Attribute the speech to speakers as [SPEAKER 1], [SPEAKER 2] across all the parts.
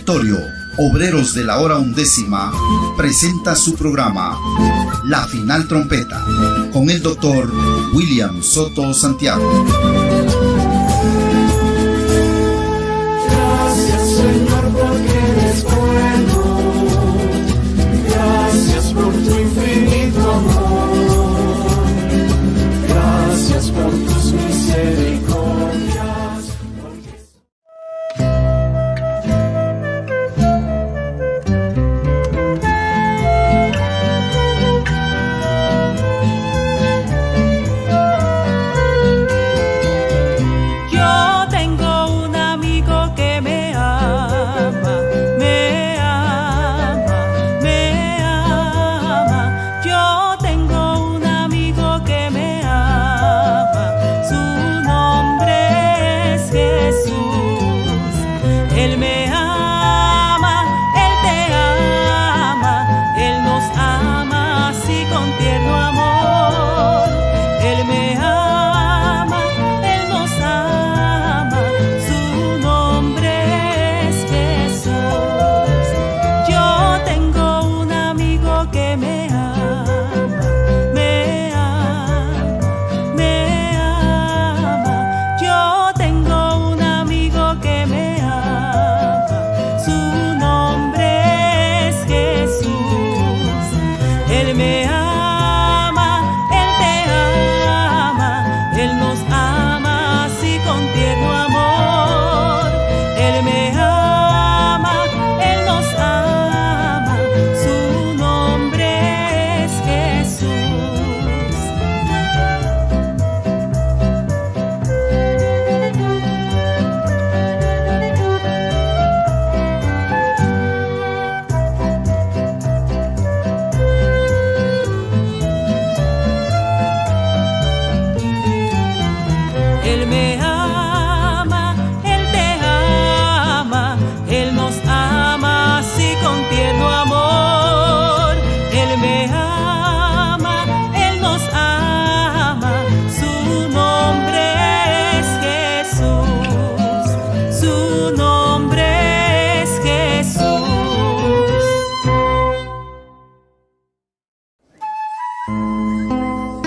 [SPEAKER 1] Territorio, Obreros de la Hora Undécima, presenta su programa La Final Trompeta, con el doctor William Soto Santiago.
[SPEAKER 2] Gracias, Señor, porque eres bueno. Gracias por tu infinito amor. Gracias por tus misericordias.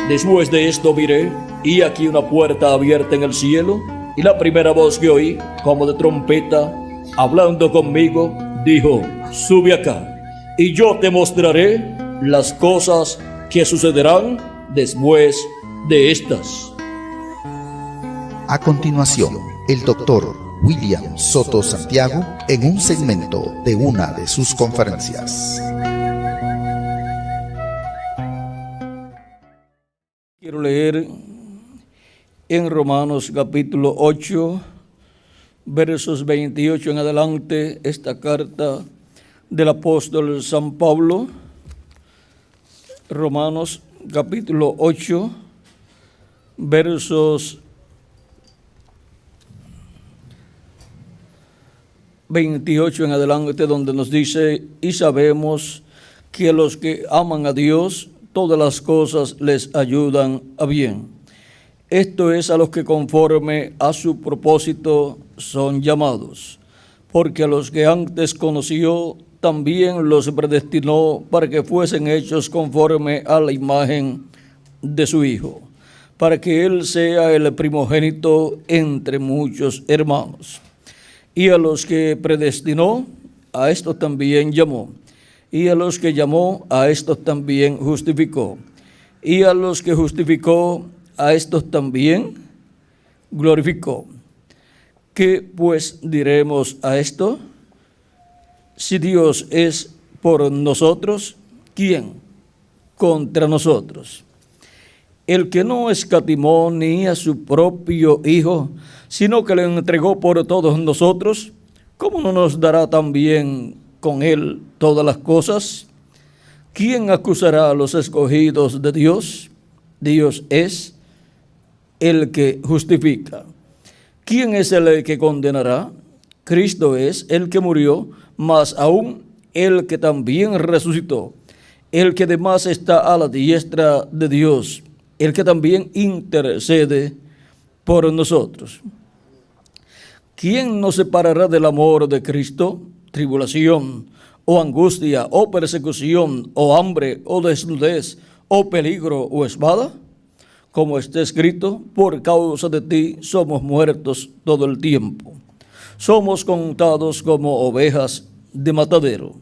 [SPEAKER 3] Después de esto miré, y aquí una puerta abierta en el cielo, y la primera voz que oí, como de trompeta, hablando conmigo, dijo: sube acá, y yo te mostraré las cosas que sucederán después de estas.
[SPEAKER 1] A continuación, el doctor William Soto Santiago en un segmento de una de sus conferencias.
[SPEAKER 3] Quiero leer en Romanos capítulo 8, versos 28 en adelante, esta carta del apóstol San Pablo. Romanos capítulo 8, versos 28 en adelante, donde nos dice: y sabemos que a los que aman a Dios, todas las cosas les ayudan a bien. Esto es a los que conforme a su propósito son llamados. Porque a los que antes conoció, también los predestinó para que fuesen hechos conforme a la imagen de su Hijo, para que Él sea el primogénito entre muchos hermanos. Y a los que predestinó, a estos también llamó. Y a los que llamó, a estos también justificó. Y a los que justificó, a estos también glorificó. ¿Qué pues diremos a esto? Si Dios es por nosotros, ¿quién contra nosotros? El que no escatimó ni a su propio Hijo, sino que le entregó por todos nosotros, ¿cómo no nos dará también con Él todas las cosas? ¿Quién acusará a los escogidos de Dios? Dios es el que justifica. ¿Quién es el que condenará? Cristo es el que murió, más aún el que también resucitó, el que además está a la diestra de Dios, el que también intercede por nosotros. ¿Quién nos separará del amor de Cristo? tribulación, o angustia, o persecución, o hambre, o desnudez, o peligro, o espada? Como está escrito, por causa de ti somos muertos todo el tiempo. Somos contados como ovejas de matadero.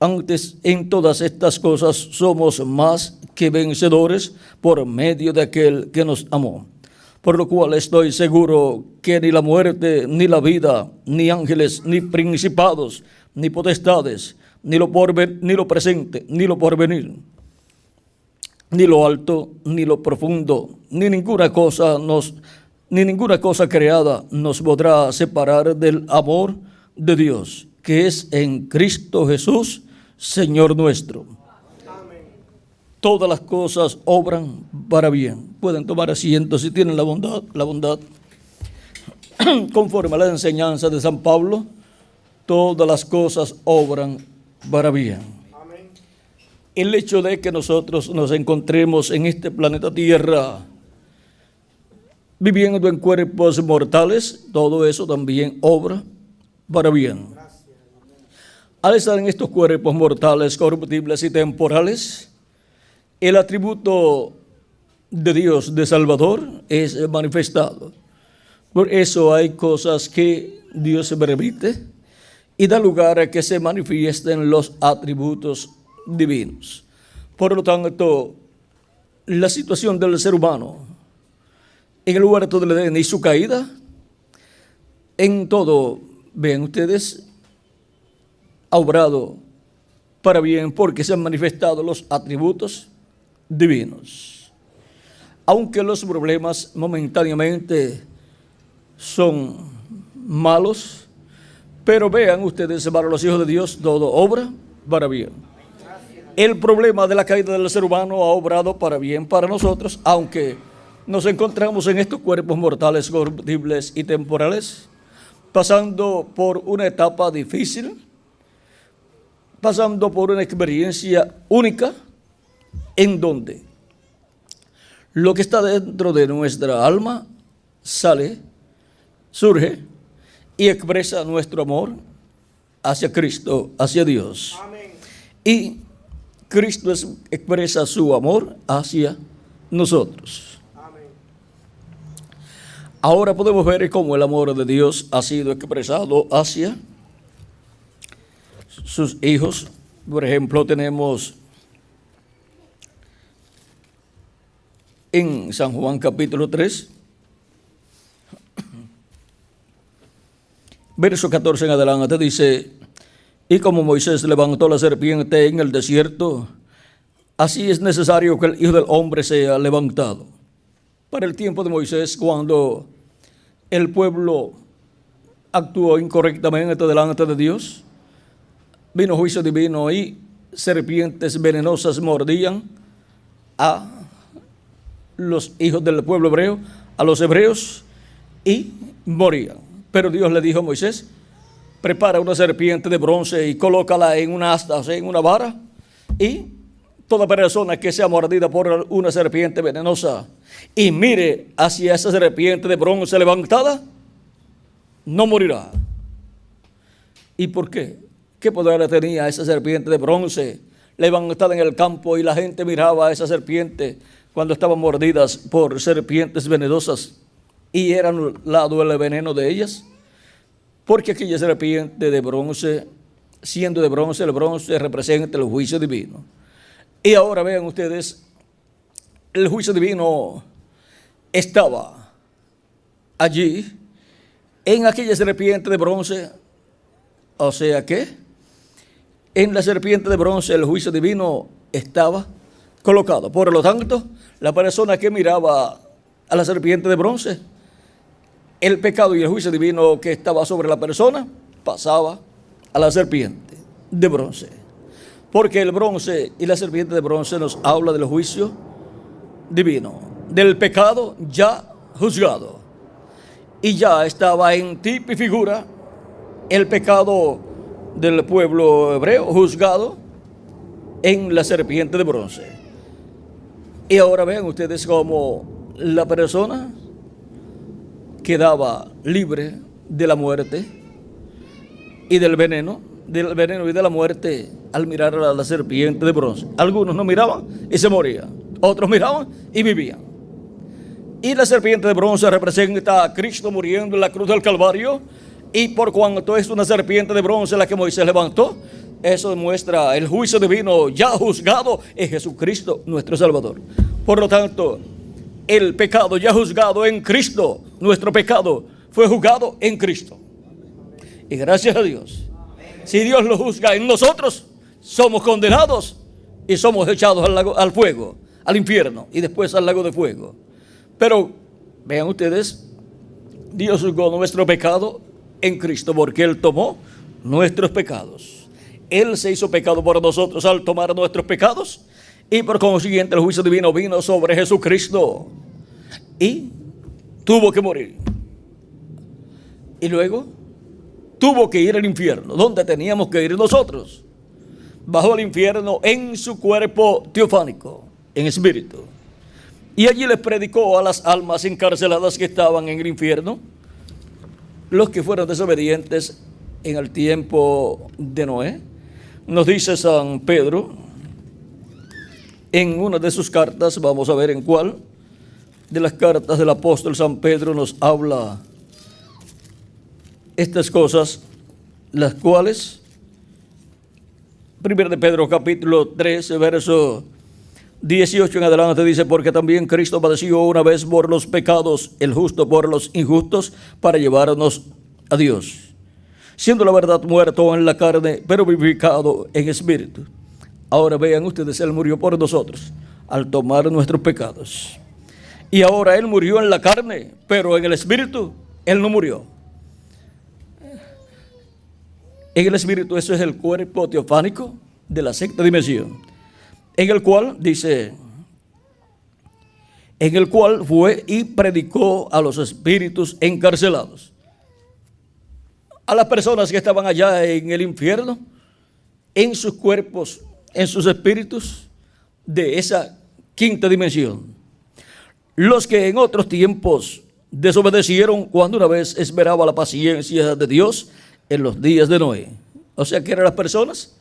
[SPEAKER 3] Antes, en todas estas cosas somos más que vencedores por medio de aquel que nos amó. Por lo cual estoy seguro que ni la muerte, ni la vida, ni ángeles, ni principados, ni potestades, ni lo presente, ni lo porvenir, ni lo alto, ni lo profundo, ni ninguna cosa creada nos podrá separar del amor de Dios, que es en Cristo Jesús, Señor nuestro. Amén. Todas las cosas obran para bien. Pueden tomar asiento si tienen la bondad. Conforme a la enseñanza de San Pablo, todas las cosas obran para bien. Amén. El hecho de que nosotros nos encontremos en este planeta Tierra viviendo en cuerpos mortales, todo eso también obra para bien. Al estar en estos cuerpos mortales, corruptibles y temporales, el atributo de Dios de Salvador es manifestado. Por eso hay cosas que Dios se permite y da lugar a que se manifiesten los atributos divinos. Por lo tanto, la situación del ser humano en el huerto del Edén y su caída, en todo, ven ustedes, ha obrado para bien porque se han manifestado los atributos divinos. Aunque los problemas momentáneamente son malos, pero vean ustedes, para los hijos de Dios todo obra para bien. El problema de la caída del ser humano ha obrado para bien para nosotros, aunque nos encontramos en estos cuerpos mortales, corruptibles y temporales, pasando por una etapa difícil, pasando por una experiencia única, en donde lo que está dentro de nuestra alma surge y expresa nuestro amor hacia Cristo, hacia Dios. Amén. Y Cristo expresa su amor hacia nosotros. Amén. Ahora podemos ver cómo el amor de Dios ha sido expresado hacia sus hijos. Por ejemplo, tenemos en San Juan capítulo 3, verso 14 en adelante, dice: y como Moisés levantó la serpiente en el desierto, así es necesario que el Hijo del Hombre sea levantado. Para el tiempo de Moisés, cuando el pueblo actuó incorrectamente delante de Dios, vino juicio divino y serpientes venenosas mordían a los hijos del pueblo hebreo, a los hebreos, y morían. Pero Dios le dijo a Moisés: prepara una serpiente de bronce y colócala en una asta, o sea, en una vara, y toda persona que sea mordida por una serpiente venenosa y mire hacia esa serpiente de bronce levantada, no morirá. ¿Y por qué? ¿Qué poder tenía esa serpiente de bronce levantada en el campo y la gente miraba a esa serpiente cuando estaban mordidas por serpientes venenosas y era anulado el veneno de ellas? Porque aquella serpiente de bronce, siendo de bronce, el bronce representa el juicio divino. Y ahora vean ustedes, el juicio divino estaba allí en aquella serpiente de bronce. O sea que en la serpiente de bronce el juicio divino estaba colocado. Por lo tanto, la persona que miraba a la serpiente de bronce, el pecado y el juicio divino que estaba sobre la persona pasaba a la serpiente de bronce. Porque el bronce y la serpiente de bronce nos habla del juicio divino, del pecado ya juzgado. Y ya estaba en tipo y figura el pecado del pueblo hebreo juzgado en la serpiente de bronce. Y ahora vean ustedes cómo la persona quedaba libre de la muerte y del veneno y de la muerte al mirar a la serpiente de bronce. Algunos no miraban y se morían, otros miraban y vivían. Y la serpiente de bronce representa a Cristo muriendo en la cruz del Calvario, y por cuanto es una serpiente de bronce la que Moisés levantó, eso demuestra el juicio divino ya juzgado en Jesucristo nuestro Salvador. Por lo tanto, el pecado ya juzgado en Cristo, nuestro pecado fue juzgado en Cristo. Y gracias a Dios, si Dios lo juzga en nosotros, somos condenados y somos echados al fuego, al infierno y después al lago de fuego. Pero vean ustedes, Dios juzgó nuestro pecado en Cristo porque Él tomó nuestros pecados. Él se hizo pecado por nosotros al tomar nuestros pecados, y por consiguiente el juicio divino vino sobre Jesucristo y tuvo que morir. Y luego tuvo que ir al infierno, donde teníamos que ir nosotros. Bajó al infierno en su cuerpo teofánico, en espíritu. Y allí les predicó a las almas encarceladas que estaban en el infierno, los que fueron desobedientes en el tiempo de Noé. Nos dice San Pedro en una de sus cartas, vamos a ver en cuál de las cartas del apóstol San Pedro nos habla estas cosas, las cuales, 1 de Pedro capítulo 13, verso 18 en adelante dice: porque también Cristo padeció una vez por los pecados, el justo por los injustos, para llevarnos a Dios, siendo la verdad muerto en la carne, pero vivificado en espíritu. Ahora vean ustedes, Él murió por nosotros al tomar nuestros pecados. Y ahora Él murió en la carne, pero en el espíritu Él no murió. En el espíritu, eso es el cuerpo teofánico de la sexta dimensión, en el cual dice, en el cual fue y predicó a los espíritus encarcelados, a las personas que estaban allá en el infierno, en sus cuerpos, en sus espíritus de esa quinta dimensión, los que en otros tiempos desobedecieron cuando una vez esperaba la paciencia de Dios en los días de Noé. O sea que eran las personas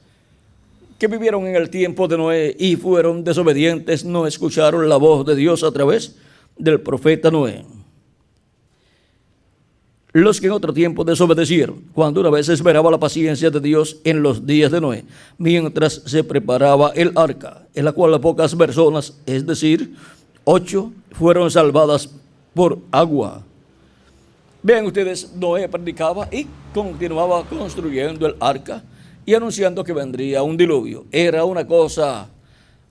[SPEAKER 3] que vivieron en el tiempo de Noé y fueron desobedientes, no escucharon la voz de Dios a través del profeta Noé. Los que en otro tiempo desobedecieron, cuando una vez esperaba la paciencia de Dios en los días de Noé, mientras se preparaba el arca, en la cual pocas personas, es decir, 8, fueron salvadas por agua. Vean ustedes, Noé predicaba y continuaba construyendo el arca y anunciando que vendría un diluvio. Era una cosa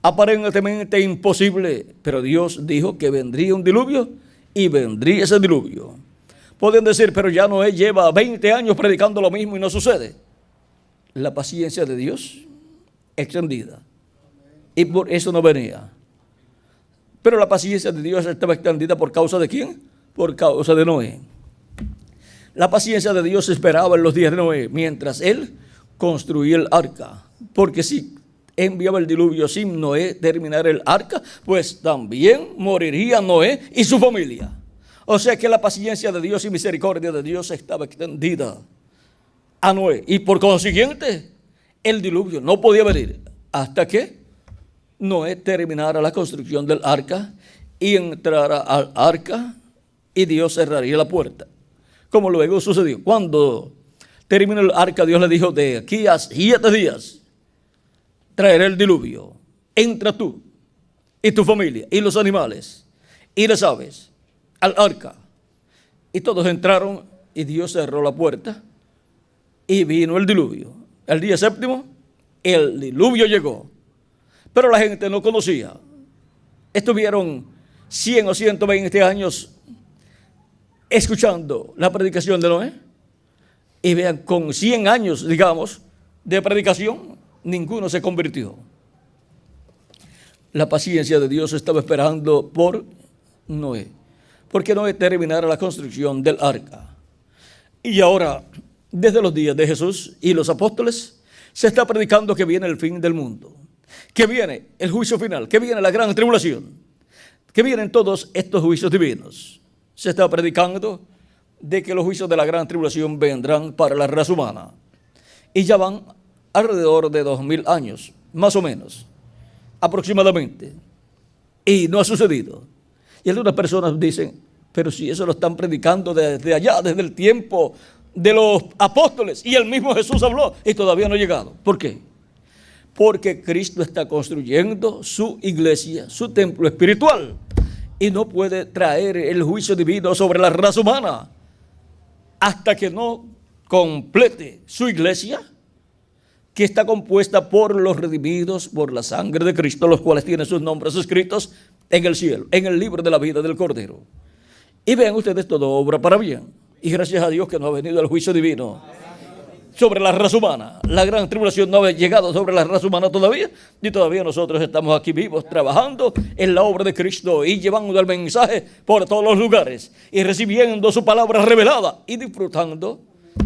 [SPEAKER 3] aparentemente imposible, pero Dios dijo que vendría un diluvio y vendría ese diluvio. Pueden decir, pero ya Noé lleva 20 años predicando lo mismo y no sucede. La paciencia de Dios extendida, y por eso no venía. Pero la paciencia de Dios estaba extendida ¿por causa de quién? Por causa de Noé. La paciencia de Dios esperaba en los días de Noé, mientras él construía el arca. Porque si enviaba el diluvio sin Noé terminar el arca, pues también moriría Noé y su familia. O sea que la paciencia de Dios y misericordia de Dios estaba extendida a Noé. Y por consiguiente, el diluvio no podía venir hasta que Noé terminara la construcción del arca y entrara al arca, y Dios cerraría la puerta. Como luego sucedió. Cuando terminó el arca, Dios le dijo: de aquí a 7 días traeré el diluvio. Entra tú y tu familia y los animales y las aves al arca. Y todos entraron y Dios cerró la puerta y vino el diluvio. El día 7º, el diluvio llegó. Pero la gente no conocía. Estuvieron 100 o 120 años escuchando la predicación de Noé. Y vean, con 100 años, digamos, de predicación, ninguno se convirtió. La paciencia de Dios estaba esperando por Noé, porque Noé terminara la construcción del arca. Y ahora, desde los días de Jesús y los apóstoles, se está predicando que viene el fin del mundo, que viene el juicio final, que viene la gran tribulación, que vienen todos estos juicios divinos. Se está predicando de que los juicios de la gran tribulación vendrán para la raza humana. Y ya van alrededor de 2000 años, más o menos, aproximadamente. Y no ha sucedido. Y algunas personas dicen, pero si eso lo están predicando desde allá, desde el tiempo de los apóstoles, y el mismo Jesús habló y todavía no ha llegado. ¿Por qué? Porque Cristo está construyendo su iglesia, su templo espiritual, y no puede traer el juicio divino sobre la raza humana hasta que no complete su iglesia, que está compuesta por los redimidos por la sangre de Cristo, los cuales tienen sus nombres escritos en el cielo, en el libro de la vida del Cordero. Y vean ustedes, todo obra para bien. Y gracias a Dios que no ha venido el juicio divino sobre la raza humana. La gran tribulación no ha llegado sobre la raza humana todavía, y todavía nosotros estamos aquí vivos, trabajando en la obra de Cristo y llevando el mensaje por todos los lugares y recibiendo su palabra revelada y disfrutando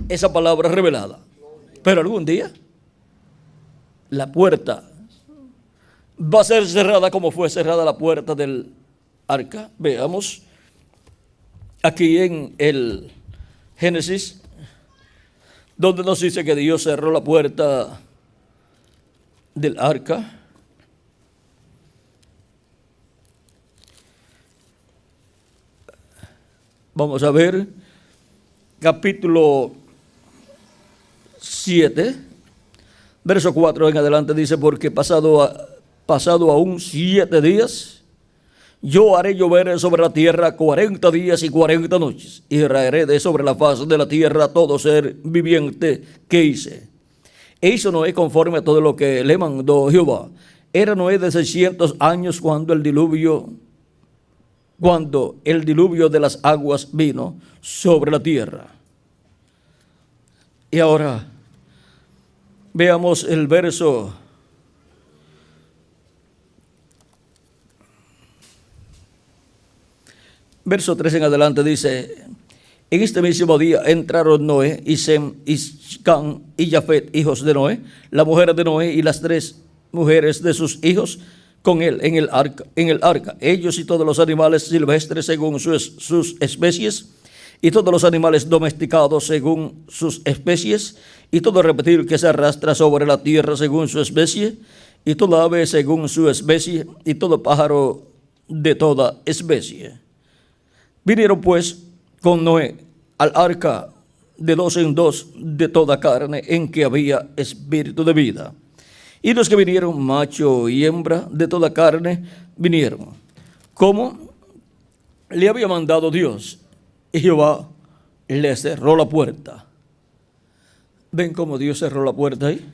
[SPEAKER 3] esa palabra revelada. Pero algún día la puerta va a ser cerrada como fue cerrada la puerta del arca. Veamos aquí en el Génesis, donde nos dice que Dios cerró la puerta del arca. Vamos a ver capítulo 7, verso 4 en adelante, dice, porque pasado aún 7 días, yo haré llover sobre la tierra 40 días y 40 noches, y raeré de sobre la faz de la tierra todo ser viviente que hice. E hizo Noé conforme a todo lo que le mandó Jehová. Era Noé de 600 años cuando el diluvio de las aguas vino sobre la tierra. Y ahora veamos el verso 3 en adelante, dice, en este mismo día entraron Noé y Sem y Cam y Jafet, hijos de Noé, la mujer de Noé y las 3 mujeres de sus hijos con él en el arca, ellos y todos los animales silvestres según sus especies, y todos los animales domesticados según sus especies, y todo reptil que se arrastra sobre la tierra según su especie, y toda ave según su especie, y todo pájaro de toda especie. Vinieron pues con Noé al arca de 2 en 2 de toda carne en que había espíritu de vida. Y los que vinieron, macho y hembra de toda carne, vinieron, como le había mandado Dios. Y Jehová le cerró la puerta. ¿Ven cómo Dios cerró la puerta ahí?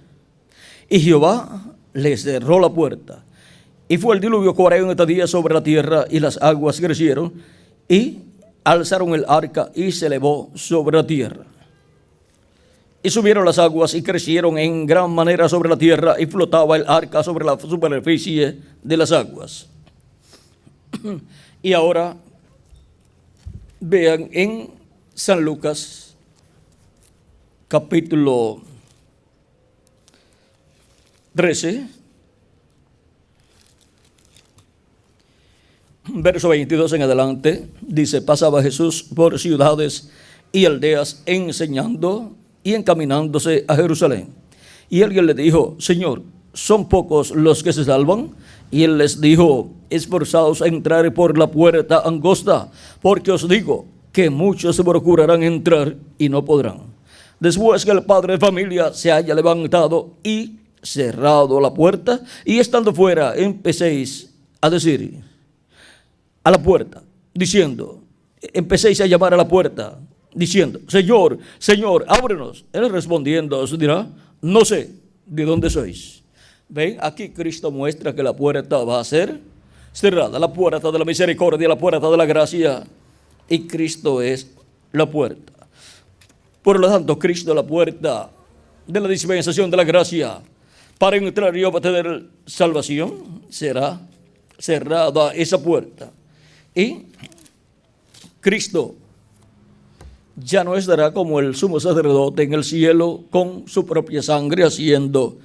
[SPEAKER 3] Y Jehová le cerró la puerta. Y fue el diluvio 40 días sobre la tierra, y las aguas crecieron, y alzaron el arca, y se elevó sobre la tierra. Y subieron las aguas, y crecieron en gran manera sobre la tierra, y flotaba el arca sobre la superficie de las aguas. Y ahora vean en San Lucas, capítulo 13, verso 22 en adelante, dice, pasaba Jesús por ciudades y aldeas enseñando y encaminándose a Jerusalén. Y alguien le dijo, Señor, ¿son pocos los que se salvan? Y él les dijo, esforzaos a entrar por la puerta angosta, porque os digo que muchos se procurarán entrar y no podrán. Después que el padre de familia se haya levantado y cerrado la puerta, y estando fuera, empecéis a decir a la puerta, diciendo, empecéis a llamar a la puerta, diciendo, Señor, Señor, ábrenos. Él respondiendo os dirá, no sé de dónde sois. Ven, aquí Cristo muestra que la puerta va a ser cerrada, la puerta de la misericordia, la puerta de la gracia, y Cristo es la puerta. Por lo tanto, Cristo es la puerta de la dispensación de la gracia. Para entrar y obtener salvación, será cerrada esa puerta. Y Cristo ya no estará como el sumo sacerdote en el cielo con su propia sangre haciendo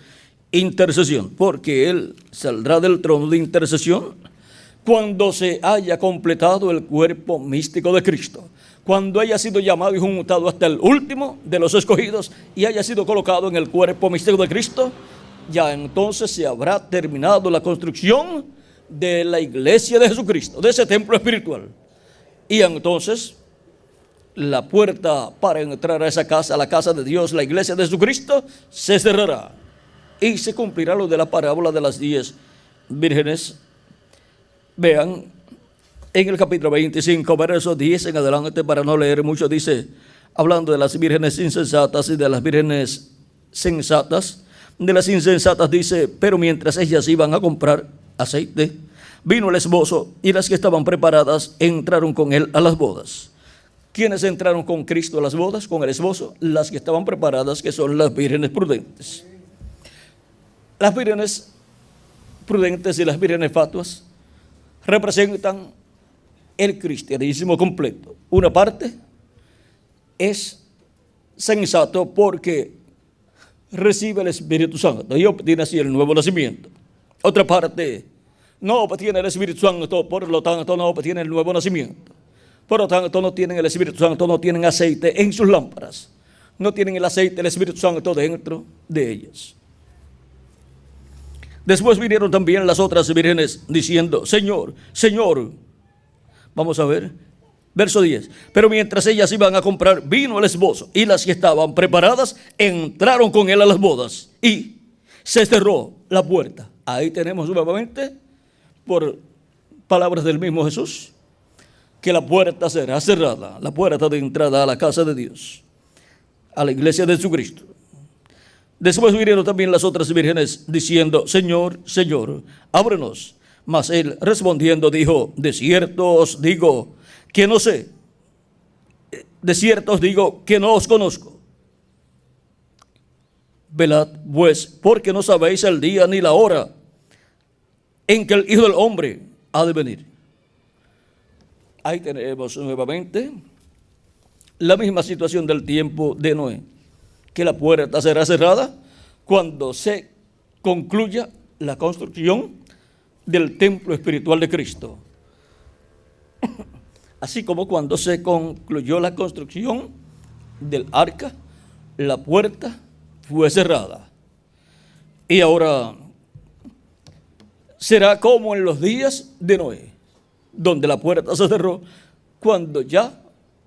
[SPEAKER 3] intercesión, porque Él saldrá del trono de intercesión cuando se haya completado el cuerpo místico de Cristo, cuando haya sido llamado y juntado hasta el último de los escogidos y haya sido colocado en el cuerpo místico de Cristo, ya entonces se habrá terminado la construcción de la iglesia de Jesucristo, de ese templo espiritual. Y entonces la puerta para entrar a esa casa, a la casa de Dios, la iglesia de Jesucristo, se cerrará. Y se cumplirá lo de la parábola de las 10 vírgenes. Vean, en el capítulo 25, versos 10 en adelante, para no leer mucho, dice, hablando de las vírgenes insensatas y de las vírgenes sensatas, de las insensatas dice, pero mientras ellas iban a comprar aceite, vino el esposo y las que estaban preparadas entraron con él a las bodas. ¿Quiénes entraron con Cristo a las bodas? Con el esposo, las que estaban preparadas, que son las vírgenes prudentes. Las vírgenes prudentes y las vírgenes fatuas representan el cristianismo completo. Una parte es sensato porque recibe el Espíritu Santo y obtiene así el nuevo nacimiento. Otra parte no obtiene el Espíritu Santo, por lo tanto no obtiene el nuevo nacimiento. Por lo tanto no tienen el Espíritu Santo, no tienen aceite en sus lámparas. No tienen el aceite del Espíritu Santo dentro de ellas. Después vinieron también las otras vírgenes diciendo, Señor, Señor. Vamos a ver, verso 10. Pero mientras ellas iban a comprar, vino el esposo y las que estaban preparadas entraron con él a las bodas y se cerró la puerta. Ahí tenemos nuevamente, por palabras del mismo Jesús, que la puerta será cerrada, la puerta de entrada a la casa de Dios, a la iglesia de Jesucristo. Después vinieron también las otras vírgenes diciendo, Señor, Señor, ábrenos. Mas él respondiendo dijo, de cierto os digo que no sé, de cierto os digo que no os conozco. Velad pues, porque no sabéis el día ni la hora en que el Hijo del Hombre ha de venir. Ahí tenemos nuevamente la misma situación del tiempo de Noé, que la puerta será cerrada cuando se concluya la construcción del templo espiritual de Cristo. Así como cuando se concluyó la construcción del arca, la puerta fue cerrada. Y ahora será como en los días de Noé, donde la puerta se cerró cuando ya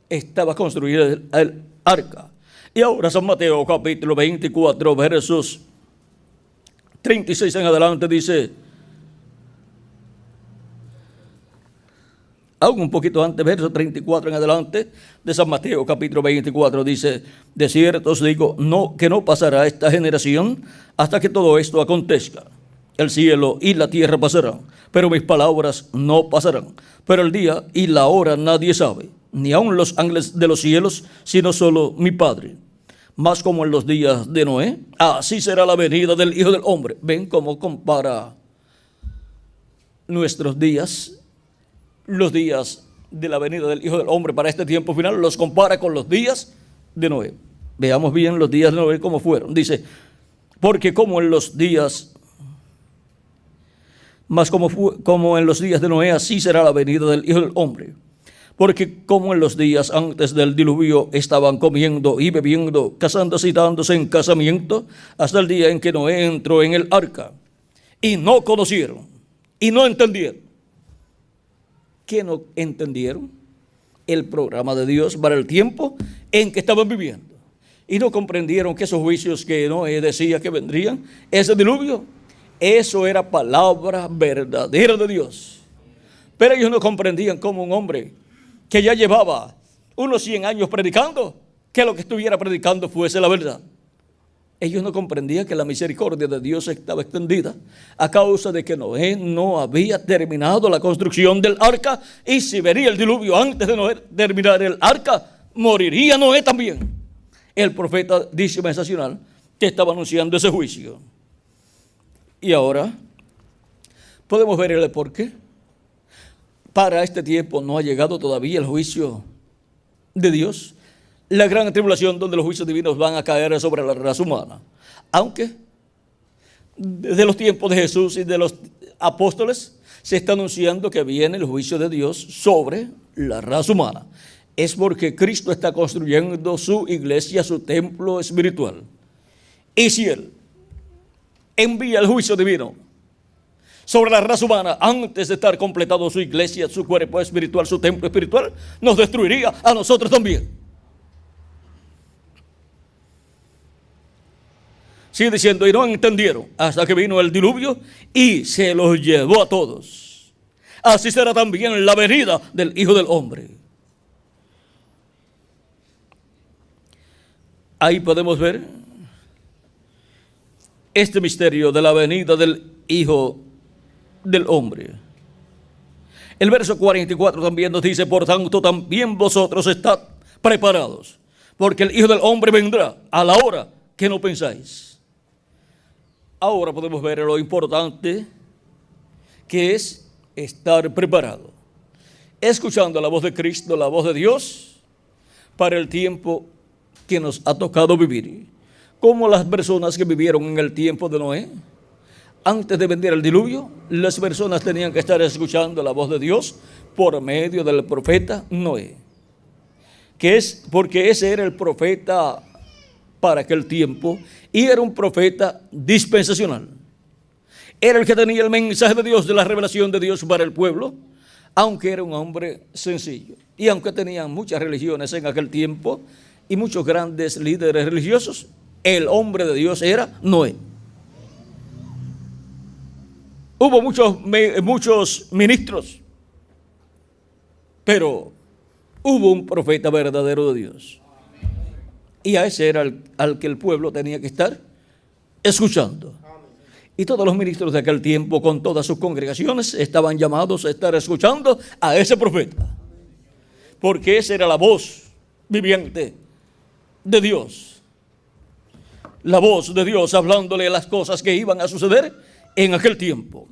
[SPEAKER 3] estaba construida el arca. Y ahora San Mateo capítulo 24 versos 36 en adelante dice, aún un poquito antes, verso 34 en adelante de San Mateo capítulo 24 dice, de cierto os digo que no pasará esta generación hasta que todo esto acontezca. El cielo y la tierra pasarán, pero mis palabras no pasarán. Pero el día y la hora nadie sabe, ni aun los ángeles de los cielos, sino solo mi Padre. Más como en los días de Noé, así será la venida del Hijo del Hombre. ¿Ven cómo compara nuestros días? Los días de la venida del Hijo del Hombre para este tiempo final los compara con los días de Noé. Veamos bien los días de Noé cómo fueron. Dice, porque como en los días, más como en los días de Noé, así será la venida del Hijo del Hombre. Porque como en los días antes del diluvio estaban comiendo y bebiendo, casándose y dándose en casamiento, hasta el día en que Noé entró en el arca. Y no conocieron, y no entendieron. ¿Qué no entendieron? El programa de Dios para el tiempo en que estaban viviendo. Y no comprendieron que esos juicios que Noé decía que vendrían, ese diluvio, eso era palabra verdadera de Dios. Pero ellos no comprendían cómo un hombre que ya llevaba unos 100 años predicando, que lo que estuviera predicando fuese la verdad. Ellos no comprendían que la misericordia de Dios estaba extendida a causa de que Noé no había terminado la construcción del arca, y si venía el diluvio antes de Noé terminar el arca, moriría Noé también. El profeta dispensacional que estaba anunciando ese juicio. Y ahora podemos ver el por qué. Para este tiempo no ha llegado todavía el juicio de Dios, la gran tribulación donde los juicios divinos van a caer sobre la raza humana. Aunque desde los tiempos de Jesús y de los apóstoles se está anunciando que viene el juicio de Dios sobre la raza humana. es porque Cristo está construyendo su iglesia, su templo espiritual. Y si Él envía el juicio divino sobre la raza humana antes de estar completado su iglesia, su cuerpo espiritual, su templo espiritual, nos destruiría a nosotros también. Sigue diciendo, y no entendieron hasta que vino el diluvio y se los llevó a todos. Así será también la venida del Hijo del Hombre. Ahí podemos ver este misterio de la venida del Hijo del Hombre. El verso 44 también nos dice, por tanto también vosotros estad preparados, porque el Hijo del Hombre vendrá a la hora que no pensáis. Ahora podemos ver lo importante que es estar preparado, escuchando la voz de Cristo, la voz de Dios, para el tiempo que nos ha tocado vivir. Como las personas que vivieron en el tiempo de Noé, antes de venir el diluvio, las personas tenían que estar escuchando la voz de Dios por medio del profeta Noé, que es porque ese era el profeta para aquel tiempo y era un profeta dispensacional. Era el que tenía el mensaje de Dios, de la revelación de Dios para el pueblo, aunque era un hombre sencillo. Y aunque tenían muchas religiones en aquel tiempo y muchos grandes líderes religiosos, el hombre de Dios era Noé. Hubo muchos ministros, pero hubo un profeta verdadero de Dios. Y a ese era al que el pueblo tenía que estar escuchando. Y todos los ministros de aquel tiempo, con todas sus congregaciones, estaban llamados a estar escuchando a ese profeta. Porque esa era la voz viviente de Dios. La voz de Dios hablándole las cosas que iban a suceder en aquel tiempo.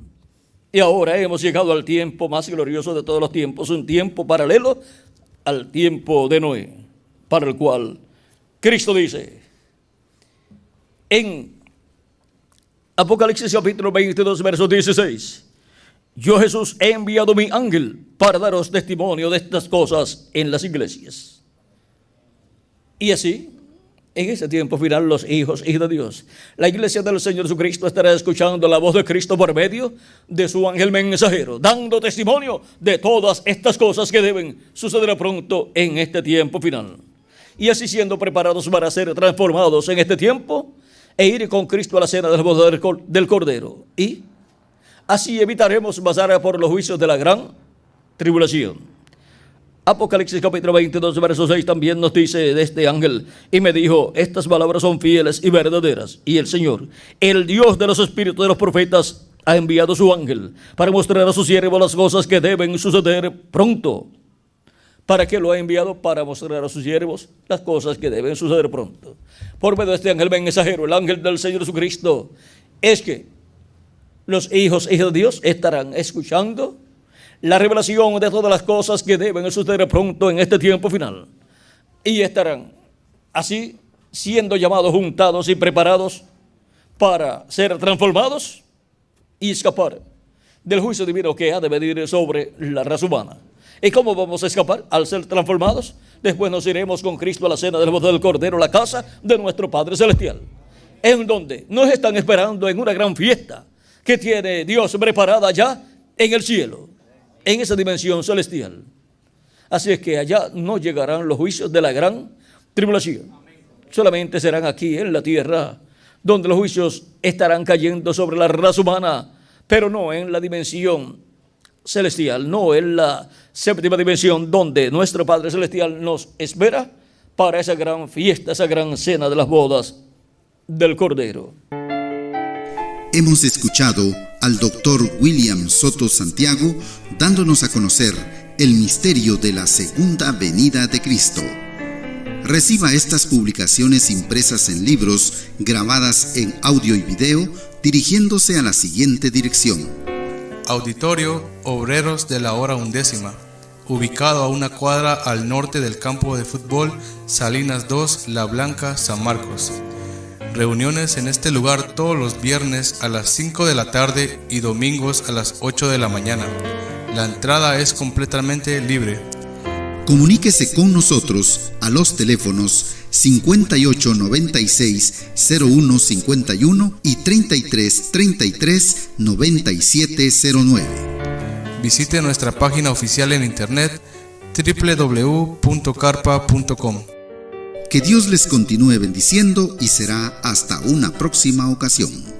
[SPEAKER 3] Y ahora hemos llegado al tiempo más glorioso de todos los tiempos, un tiempo paralelo al tiempo de Noé, para el cual Cristo dice en Apocalipsis capítulo 22, verso 16, yo Jesús he enviado mi ángel para daros testimonio de estas cosas en las iglesias. Y así, en ese tiempo final, los hijos de Dios, la iglesia del Señor Jesucristo estará escuchando la voz de Cristo por medio de su ángel mensajero, dando testimonio de todas estas cosas que deben suceder pronto en este tiempo final. Y así siendo preparados para ser transformados en este tiempo e ir con Cristo a la cena de la boda del Cordero. Y así evitaremos pasar por los juicios de la gran tribulación. Apocalipsis capítulo 22, verso 6 también nos dice de este ángel, y me dijo, estas palabras son fieles y verdaderas, y el Señor, el Dios de los espíritus de los profetas, ha enviado su ángel para mostrar a sus siervos las cosas que deben suceder pronto. ¿Para qué lo ha enviado? Para mostrar a sus siervos las cosas que deben suceder pronto. Por medio de este ángel mensajero, el ángel del Señor Jesucristo, es que los hijos de Dios estarán escuchando la revelación de todas las cosas que deben suceder pronto en este tiempo final. Y estarán así siendo llamados, juntados y preparados para ser transformados y escapar del juicio divino que ha de venir sobre la raza humana. ¿Y cómo vamos a escapar? Al ser transformados. Después nos iremos con Cristo a la cena del boda del Cordero, la casa de nuestro Padre Celestial, en donde nos están esperando en una gran fiesta que tiene Dios preparada ya en el cielo, en esa dimensión celestial. Así es que allá no llegarán los juicios de la gran tribulación. Solamente serán aquí en la tierra, donde los juicios estarán cayendo sobre la raza humana, pero no en la dimensión celestial, no en la séptima dimensión, donde nuestro Padre Celestial nos espera para esa gran fiesta, esa gran cena de las bodas del Cordero.
[SPEAKER 1] Hemos escuchado al doctor William Soto Santiago dándonos a conocer el misterio de la segunda venida de Cristo. Reciba estas publicaciones impresas en libros, grabadas en audio y video, dirigiéndose a la siguiente dirección:
[SPEAKER 4] Auditorio Obreros de la Hora Undécima, ubicado a una cuadra al norte del campo de fútbol Salinas 2, La Blanca, San Marcos. Reuniones en este lugar todos los viernes a las 5 de la tarde y domingos a las 8 de la mañana. La entrada es completamente libre.
[SPEAKER 1] Comuníquese con nosotros a los teléfonos 5896-0151 y 3333-9709.
[SPEAKER 4] Visite nuestra página oficial en internet www.carpa.com.
[SPEAKER 1] Que Dios les continúe bendiciendo y será hasta una próxima ocasión.